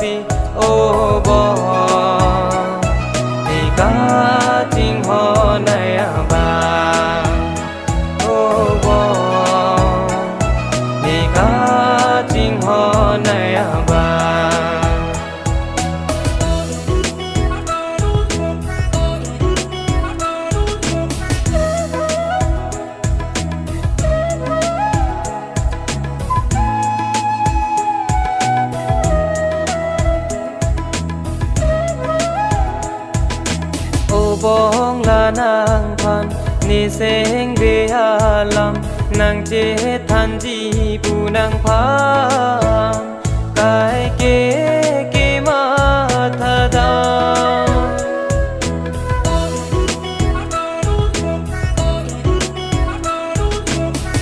si ô bò thì cá chinh ho này bà ô bò thì cá chinh ho này bà bong là nàng phan ni seng be alam nàng che than ji bu nàng phan kai ke ma tha da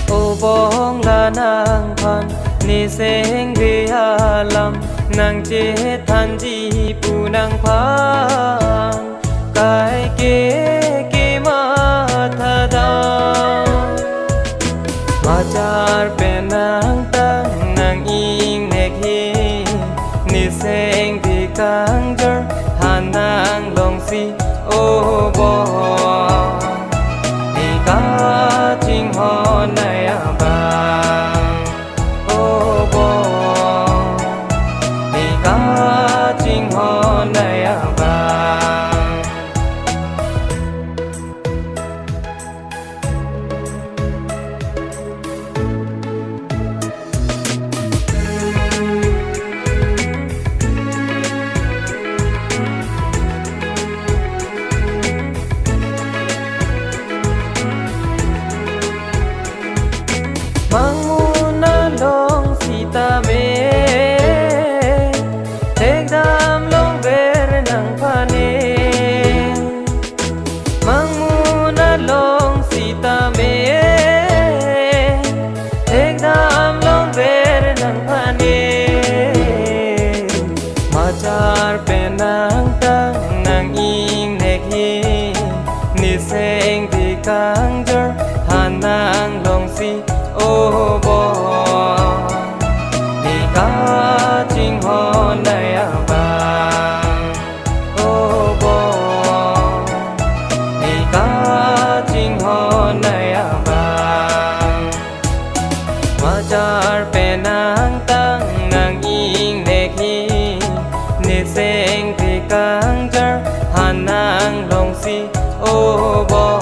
ô bong là nàng phan ni seng be alam nàng che than ji bu nàng phan kai ke ma tha da machar pe nang tang nang ing ne khi ni seng di kang jar han nang long si ô bo ni ka ching ho nai ba ô bo ni ka ching ho nai ba manguna long sita me tek dam long ver nang phane manguna long sita me tek dam long ver nang phane machar pe nang tang nang ing ne khi ni seng di kang jar han nang long si ô bò thì cá chinh ho này bà ô bò thì cá chinh ho này bà mà char pe nang tang nang ing ne khi ni seng thì kang jar han nang long si ô bò